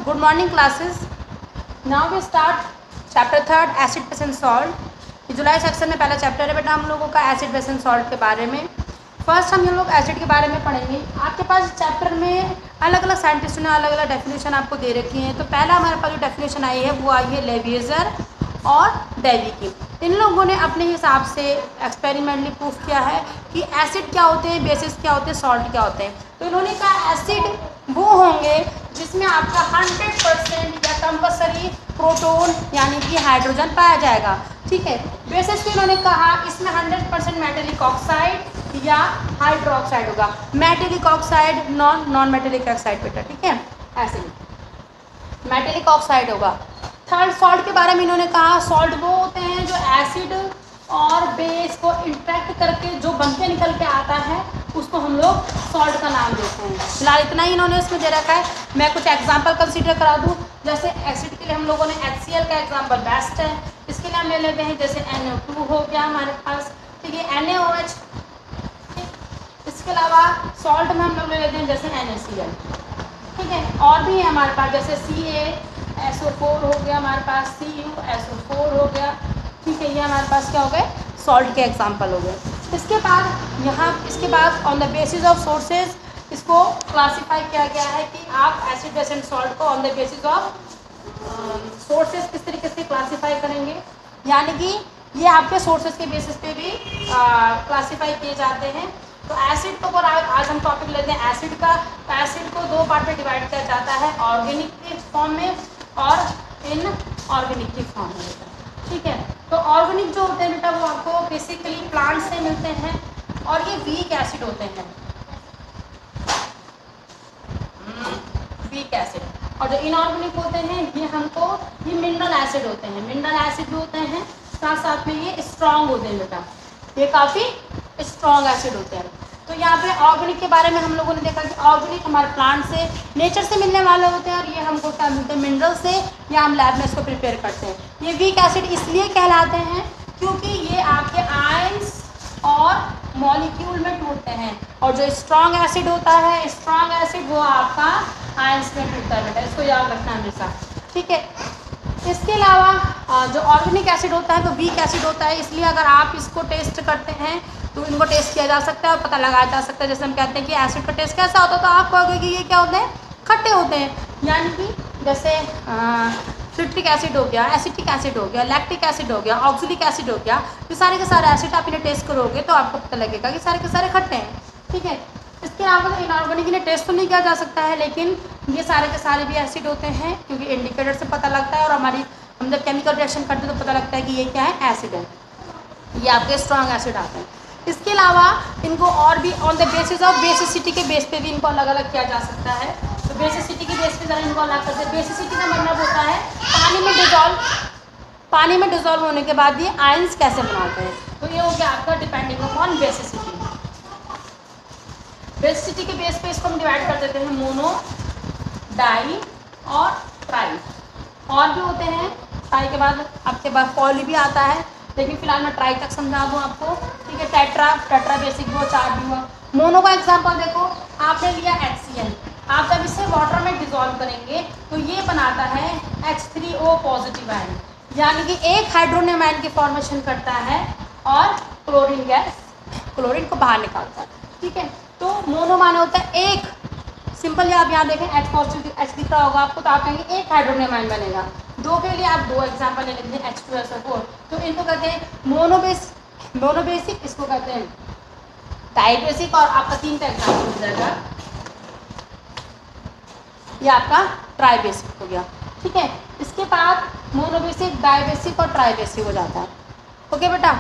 Good morning classes. Now we start chapter 3 acid base and salt. July section में पहला chapter है बेटा हम लोगों का एसिड बेस एंड सॉल्ट के बारे में. फर्स्ट हम लोग एसिड के बारे में पढ़ेंगे. आपके पास चैप्टर में अलग अलग साइंटिस्टों ने अलग अलग डेफिनेशन आपको दे रखी हैं. तो पहला हमारे पास जो डेफिनेशन आई है वो आई है लेविएजर और डेवी की. इन लोगों ने अपने हिसाब से एक्सपेरिमेंटली प्रूफ किया है कि एसिड क्या होते हैं, बेसिस क्या होते हैं, सॉल्ट क्या होते हैं. तो इन्होंने कहा एसिड वो होंगे जिसमें आपका 100% या कंपल्सरी प्रोटॉन यानी कि हाइड्रोजन पाया जाएगा. ठीक है. बेसिस को इन्होंने कहा इसमें 100% मेटेलिक ऑक्साइड या हाइड्रोक्साइड होगा. Metallic oxide non metallic oxide बेटा. ठीक है. ऐसे मेटेलिक ऑक्साइड होगा. थर्ड सॉल्ट के बारे में इन्होंने कहा सॉल्ट वो होते हैं जो एसिड और बेस को इंटरेक्ट करके जो बन के निकल के आता है उसको हम लोग सॉल्ट का नाम देते हैं. फिलहाल इतना ही इन्होंने इसमें दे रखा है. मैं कुछ एग्जांपल कंसीडर करा दूं. जैसे एसिड के लिए हम लोगों ने HCl का एग्जांपल बेस्ट है. इसके लिए हम ले लेते हैं जैसे NO2 हो गया हमारे पास. ठीक है. NaOH. इसके अलावा सॉल्ट में हम लोग ले लेते हैं जैसे NaCl. ठीक है. और भी है हमारे पास जैसे CaSO4 हो गया हमारे पास, CuSO4 हो गया. ठीक है. ये हमारे पास क्या हो गए सॉल्ट के एग्जांपल हो गए. इसके बाद on the basis of sources इसको क्लासीफाई किया गया है कि आप एसिड बेस एंड सॉल्ट को on the basis of sources किस तरीके से क्लासीफाई करेंगे. यानी कि ये आपके सोर्सेज के बेसिस पे भी क्लासीफाई किए जाते हैं. तो एसिड को आज हम टॉपिक लेते हैं एसिड का. तो एसिड को दो पार्ट में डिवाइड किया जाता है, ऑर्गेनिक के फॉर्म में और इनऑर्गेनिक की फॉर्म में. ठीक है. तो ऑर्गेनिक जो होते हैं बेटा वो आपको बेसिकली प्लांट से मिलते हैं और ये वीक एसिड होते हैं. Weak acid. और जो इनऑर्गेनिक होते हैं ये मिनरल एसिड होते हैं. मिनरल एसिड जो होते हैं साथ साथ में ये स्ट्रॉन्ग होते हैं बेटा. ये काफ़ी स्ट्रॉन्ग एसिड होते हैं. तो यहाँ पे ऑर्गेनिक के बारे में हम लोगों ने देखा कि ऑर्गेनिक हमारे प्लांट से नेचर से मिलने वाले होते हैं और ये हमको क्या मिलते हैं मिनरल से या हम लैब में इसको प्रिपेयर करते हैं. ये वीक एसिड इसलिए कहलाते हैं क्योंकि ये आपके आयंस और मॉलिक्यूल में टूटते हैं. और जो स्ट्रॉन्ग एसिड होता है स्ट्रॉन्ग एसिड वो आपका आयंस में टूटता है बेटा. इसको याद रखना हमेशा. ठीक है. इसके अलावा जो ऑर्गेनिक एसिड होता है वो वीक एसिड होता है. इसलिए अगर आप इसको टेस्ट करते हैं तो इनको टेस्ट किया जा सकता है और पता लगाया जा सकता है. जैसे हम कहते हैं कि एसिड का टेस्ट कैसा होता है तो आप कहोगे कि ये क्या होते हैं खट्टे होते हैं. यानी कि जैसे सिट्रिक एसिड हो गया, एसिटिक एसिड हो गया, लैक्टिक एसिड हो गया, ऑक्सैलिक एसिड हो गया. ये सारे के सारे एसिड आप इन्हें टेस्ट करोगे तो आपको पता लगेगा कि सारे के सारे खट्टे हैं. ठीक है. इसके अलावा इनऑर्गेनिक इन्हें टेस्ट तो नहीं किया जा सकता है लेकिन ये सारे के सारे भी एसिड होते हैं क्योंकि इंडिकेटर से पता लगता है और हम जब केमिकल रिएक्शन करते हैं तो पता लगता है कि ये क्या है एसिड है. ये आपके स्ट्रॉन्ग एसिड आते हैं. इसके अलावा इनको और भी on the basis of basicity के बेस पे भी इनको अलग अलग किया जा सकता है. तो बेसिसिटी के बेस पे ज़रा इनको अलग करते हैं. बेसिसिटी का मतलब होता है पानी में डिजॉल्व होने के बाद ये आयंस कैसे बनाते हैं. तो ये हो गया आपका डिपेंडिंग अपॉन बेसिसिटी. बेसिसिटी के बेस पे इसको हम डिवाइड कर देते हैं मोनो, डाई और ट्राई. और भी होते हैं. ट्राई के बाद आपके पास पॉली भी आता है लेकिन फिलहाल मैं ट्राई तक समझा दूँ आपको. ठीक है. टेट्रा बेसिक भी हो, चार भी हुआ. मोनो का एग्जांपल देखो. आपने लिया HCl. आप जब इसे वाटर में डिजॉल्व करेंगे तो ये बनाता है H3O पॉजिटिव आयन. यानी कि एक हाइड्रोनियम आयन की फॉर्मेशन करता है और क्लोरीन को बाहर निकालता है. ठीक है. तो मोनो माने होता है एक. सिंपल आप यहाँ देखें H पॉजिटिव H दिख रहा होगा आपको तो आप कहेंगे एक हाइड्रोनियम आयन बनेगा. दो के लिए आप दो एग्जांपल ले लेते हैं H2SO4. तो इनको कहते हैं मोनोबेसिक. इसको कहते हैं डाइबेसिक. और आपका तीन का एग्जांपल मिल जाएगा. ये आपका ट्राइबेसिक हो गया. ठीक है. इसके बाद मोनोबेसिक, डाइबेसिक और ट्राइबेसिक हो जाता है. ओके बेटा.